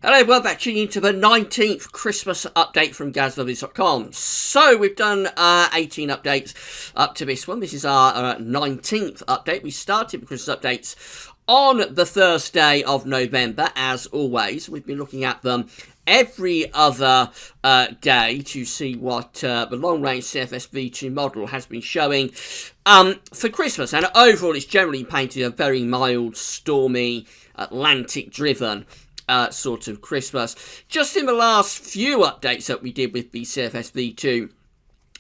Hello, welcome back tuning into the 19th Christmas update from GazLovies.com. So we've done 18 updates up to this one. This is our 19th update. We started with Christmas updates on the Thursday of November, as always. We've been looking at them every other day to see what the long-range CFS V2 model has been showing for Christmas. And overall, it's generally painted a very mild, stormy, Atlantic-driven sort of Christmas. Just in the last few updates that we did with the CFS V2,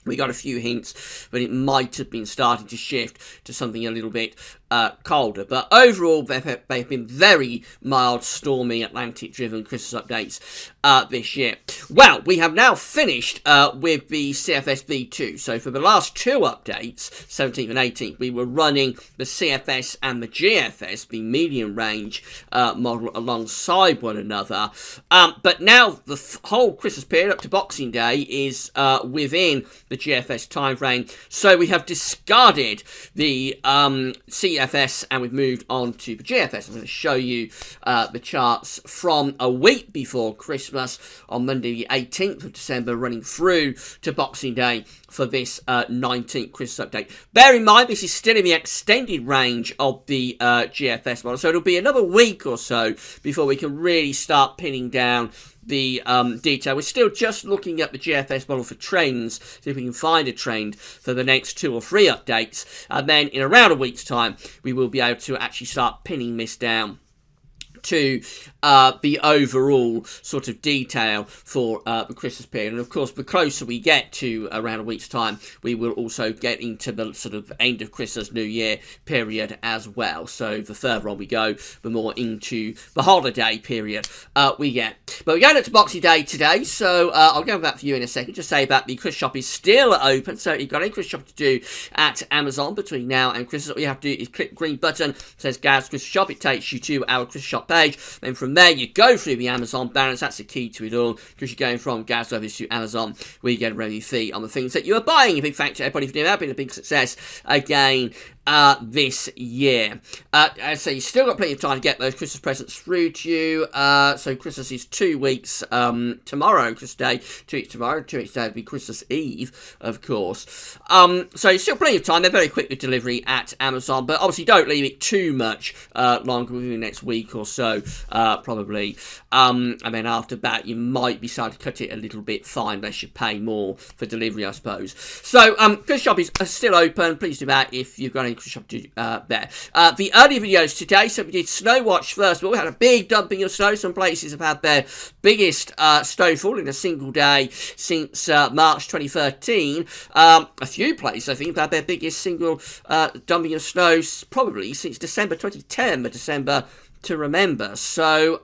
we got a few hints that it might have been starting to shift to something a little bit colder. But overall, they've been very mild, stormy, Atlantic-driven Christmas updates this year. Well, we have now finished with the CFS V2. So for the last two updates, 17th and 18th, we were running the CFS and the GFS, the medium range model, alongside one another. But now the whole Christmas period up to Boxing Day is within the GFS timeframe. So we have discarded the CFS and we've moved on to the GFS. I'm going to show you the charts from a week before Christmas on Monday the 18th of December running through to Boxing Day for this 19th Christmas update. Bear in mind, this is still in the extended range of the GFS model, so it'll be another week or so before we can really start pinning down the detail. We're still just looking at the GFS model for trends, see if we can find a trend for the next 2 or 3 updates, and then in around a week's time we will be able to actually start pinning this down to the overall sort of detail for the Christmas period. And of course, the closer we get to around a week's time, we will also get into the sort of end of Christmas, New Year period as well. So the further on we go, the more into the holiday period we get. But we're going up to Boxing Day today, so I'll go over that for you in a second. Just say that the Christmas shop is still open, so you've got any Christmas shop to do at Amazon between now and Christmas. All you have to do is click the green button that says Gaz Christmas Shop. It takes you to our Christmas shop page. Then from there you go through the Amazon banners. That's the key to it all, because you're going from Gaz Lovies to Amazon, where you get a revenue fee on the things that you are buying. A big thanks to everybody for doing that. Been a big success again this year. So you've still got plenty of time to get those Christmas presents through to you. So Christmas is 2 weeks tomorrow, Christmas Day, 2 weeks tomorrow, 2 weeks today will be Christmas Eve, of course. So you've still plenty of time. They're very quick with delivery at Amazon, but obviously don't leave it too much longer within the next week or so, probably. And then after that, you might be starting to cut it a little bit fine, unless you pay more for delivery, I suppose. So Christmas shop is still open. Please do that if you've got any Christmas shop to do there. The early videos today, so we did Snow Watch first, but we had a big dumping of snow. Some places have had their biggest snowfall in a single day since March 2013. A few places, I think, have had their biggest single dumping of snow probably since December 2010, the December to remember. So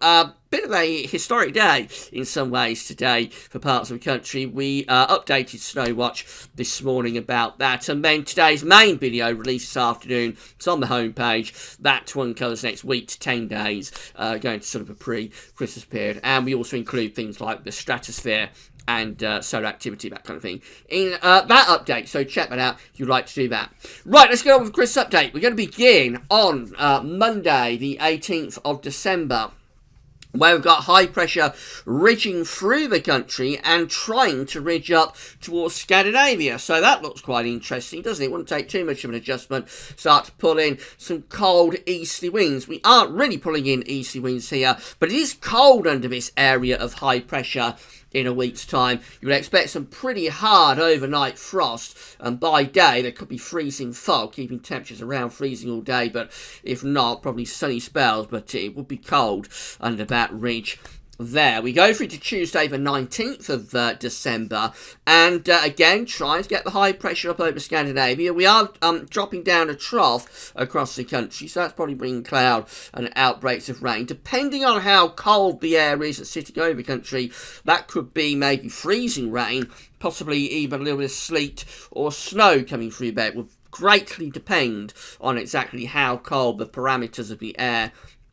bit of a historic day in some ways today for parts of the country. We updated Snow Watch this morning about that, and then today's main video released this afternoon. It's on the homepage. That one covers next week to 10 days, going to sort of a pre-Christmas period, and we also include things like the stratosphere and solar activity, that kind of thing, in that update. So check that out if you'd like to do that. Right, let's go on with the Christmas update. We're going to begin on Monday, the 18th of December, where we've got high pressure ridging through the country and trying to ridge up towards Scandinavia. So that looks quite interesting, doesn't it? It wouldn't take too much of an adjustment. Start to pull in some cold easterly winds. We aren't really pulling in easterly winds here, but it is cold under this area of high pressure. In a week's time, you would expect some pretty hard overnight frost, and by day there could be freezing fog, keeping temperatures around freezing all day, but if not, probably sunny spells, but it would be cold under that ridge. There we go through to Tuesday the 19th of December, and again trying to get the high pressure up over Scandinavia. We are dropping down a trough across the country, so that's probably bringing cloud and outbreaks of rain. Depending on how cold the air is that's sitting over the country, that could be maybe freezing rain, possibly even a little bit of sleet or snow coming through there. It would greatly depend on exactly how cold the parameters of the air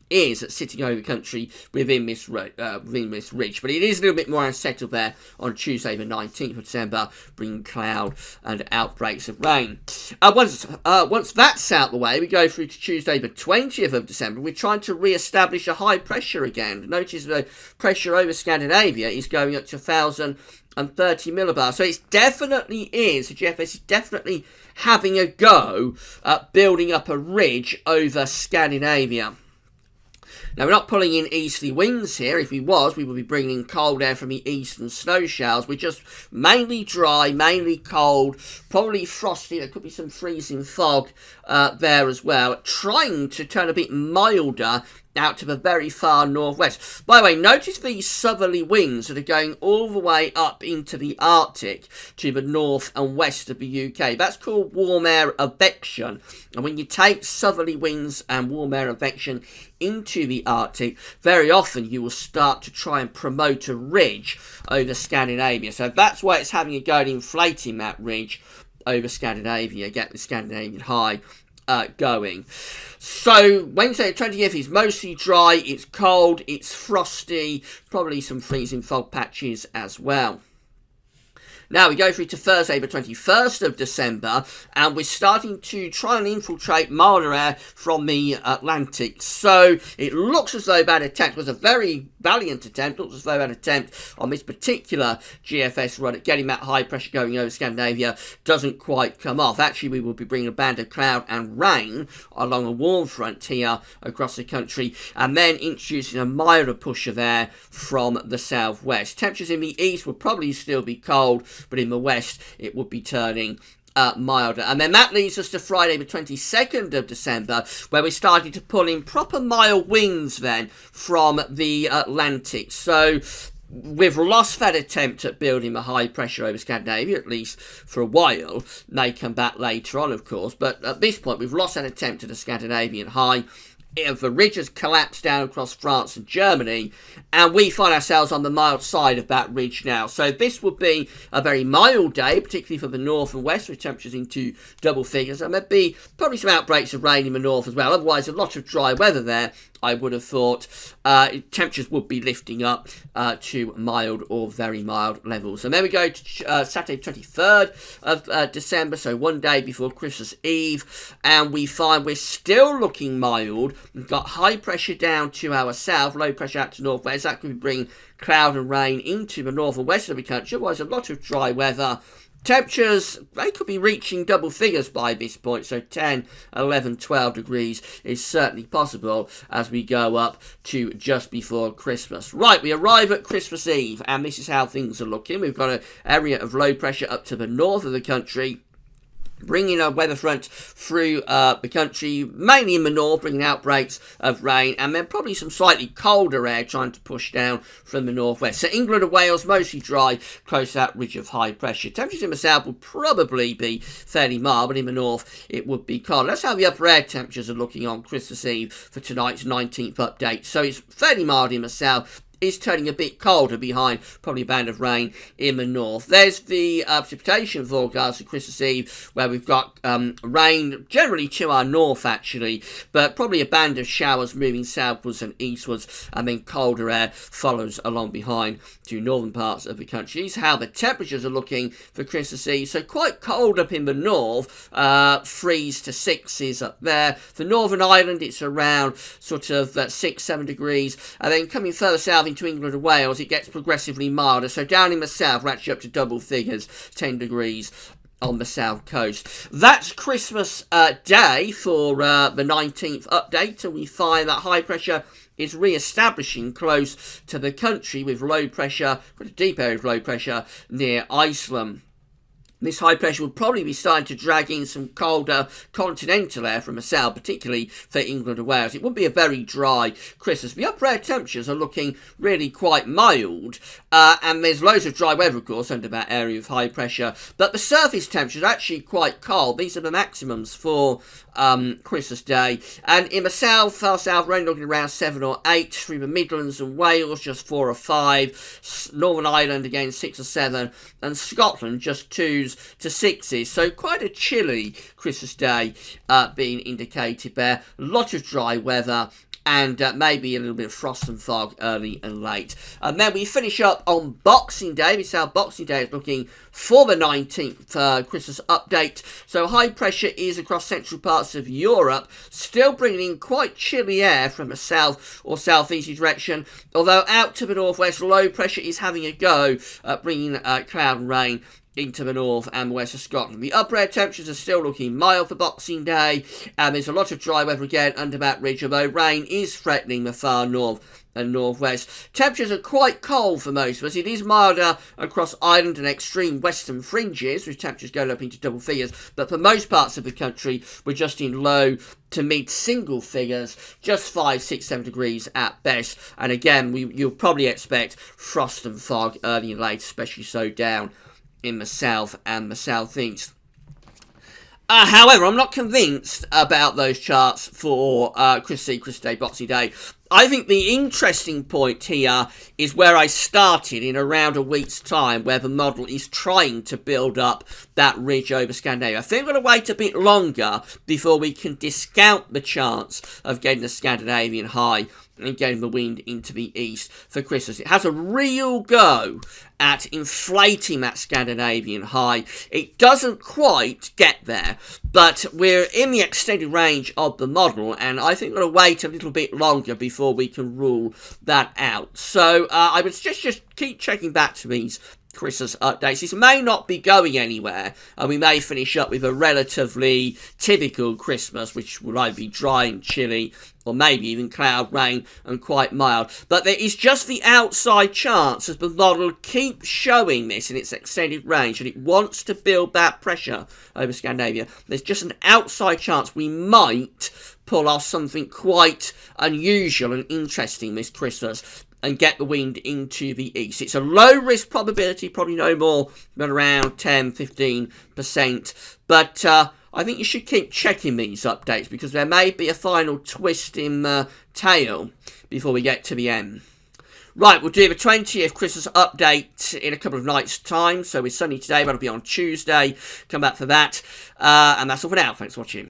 is sitting over the country within this ridge, but it is a little bit more unsettled there on Tuesday the 19th of December, bringing cloud and outbreaks of rain. Once that's out the way, we go through to Tuesday the 20th of December. We're trying to re-establish a high pressure again. Notice the pressure over Scandinavia is going up to 1,030 millibars. So it definitely is, the GFS is definitely having a go at building up a ridge over Scandinavia. Now, we're not pulling in easterly winds here. If we was, we would be bringing in cold air from the east and snow showers. We're just mainly dry, mainly cold, probably frosty. There could be some freezing fog there as well. Trying to turn a bit milder out to the very far northwest. By the way, notice these southerly winds that are going all the way up into the Arctic to the north and west of the UK. That's called warm air advection. And when you take southerly winds and warm air advection into the Arctic, very often you will start to try and promote a ridge over Scandinavia. So that's why it's having a go at inflating that ridge over Scandinavia, get the Scandinavian high going. So Wednesday the 20th is mostly dry, it's cold, it's frosty, probably some freezing fog patches as well. Now we go through to Thursday the 21st of December, and we're starting to try and infiltrate milder air from the Atlantic. So it looks as though that attempt was a very valiant attempt. Looks as though that attempt on this particular GFS run at getting that high pressure going over Scandinavia doesn't quite come off. Actually, we will be bringing a band of cloud and rain along a warm front here across the country, and then introducing a milder push of air from the southwest. Temperatures in the east will probably still be cold, but in the west it would be turning milder. And then that leads us to Friday the 22nd of December, where we're starting to pull in proper mild winds then from the Atlantic. So we've lost that attempt at building a high pressure over Scandinavia, at least for a while. May come back later on, of course, but at this point we've lost that attempt at a Scandinavian high. The ridge has collapsed down across France and Germany, and we find ourselves on the mild side of that ridge now. So this would be a very mild day, particularly for the north and west, with temperatures into double figures, and there'd be probably some outbreaks of rain in the north as well. Otherwise, a lot of dry weather there, I would have thought. Temperatures would be lifting up to mild or very mild levels. And then we go to Saturday 23rd of December, so one day before Christmas Eve, and we find we're still looking mild. We've got high pressure down to our south, low pressure out to northwest. That could bring cloud and rain into the north and west of the country. Otherwise, a lot of dry weather. Temperatures, they could be reaching double figures by this point, so 10, 11, 12 degrees is certainly possible as we go up to just before Christmas. Right, we arrive at Christmas Eve, and this is how things are looking. We've got an area of low pressure up to the north of the country, bringing a weather front through the country, mainly in the north, bringing outbreaks of rain, and then probably some slightly colder air trying to push down from the northwest. So England and Wales, mostly dry, close to that ridge of high pressure. Temperatures in the south will probably be fairly mild, but in the north it would be cold. That's how the upper air temperatures are looking on Christmas Eve for tonight's 19th update. So it's fairly mild in the south. Is turning a bit colder behind, probably a band of rain in the north. There's the precipitation forecast for Christmas Eve, where we've got rain generally to our north, actually, but probably a band of showers moving southwards and eastwards, and then colder air follows along behind to northern parts of the country. This is how the temperatures are looking for Christmas Eve. So quite cold up in the north, 3s to 6s up there. For Northern Ireland, it's around sort of 6, 7 degrees, and then coming further south into England and Wales, it gets progressively milder. So down in the south, we're actually up to double figures, 10 degrees on the south coast. That's Christmas Day for the 19th update, and we find that high pressure is re-establishing close to the country with low pressure, quite a deep area of low pressure near Iceland. This high pressure will probably be starting to drag in some colder continental air from the south, particularly for England and Wales. It would be a very dry Christmas. The upper air temperatures are looking really quite mild, and there's loads of dry weather, of course, under that area of high pressure. But the surface temperatures are actually quite cold. These are the maximums for Christmas Day. And in the south, far south, we're only looking around 7 or 8. Through the Midlands and Wales, just 4 or 5. Northern Ireland, again, 6 or 7. And Scotland, just 2s to 6s. So quite a chilly Christmas Day being indicated there. A lot of dry weather. and maybe a little bit of frost and fog early and late. And then we finish up on Boxing Day. We say our Boxing Day is looking for the 19th Christmas update. So high pressure is across central parts of Europe, still bringing in quite chilly air from the south or southeast direction, although out to the northwest, low pressure is having a go at bringing cloud and rain into the north and west of Scotland. The upper air temperatures are still looking mild for Boxing Day, and there's a lot of dry weather again under that ridge, although rain is threatening the far north and northwest. Temperatures are quite cold for most of us. It is milder across Ireland and extreme western fringes, with temperatures going up into double figures, but for most parts of the country, we're just in low to mid single figures, just 5, 6, 7 degrees at best. And again, you'll probably expect frost and fog early and late, especially so down in the south and the southeast. However, I'm not convinced about those charts for Christmas Day, Boxing Day. I think the interesting point here is where I started in around a week's time, where the model is trying to build up that ridge over Scandinavia. I think we're going to wait a bit longer before we can discount the chance of getting the Scandinavian high and getting the wind into the east for Christmas. It has a real go at inflating that Scandinavian high. It doesn't quite get there, but we're in the extended range of the model, and I think we're going to wait a little bit longer before we can rule that out. So I would just keep checking back to these Christmas updates. This may not be going anywhere, and we may finish up with a relatively typical Christmas, which will either be dry and chilly, or maybe even cloud, rain, and quite mild. But there is just the outside chance, as the model keeps showing this in its extended range, and it wants to build that pressure over Scandinavia. There's just an outside chance we might pull off something quite unusual and interesting this Christmas and get the wind into the east. It's a low risk probability, probably no more than around 10-15%. But I think you should keep checking these updates, because there may be a final twist in the tail before we get to the end. Right, we'll do the 20th Christmas update in a couple of nights' time. So it's sunny today, but it'll be on Tuesday. Come back for that. And that's all for now. Thanks for watching.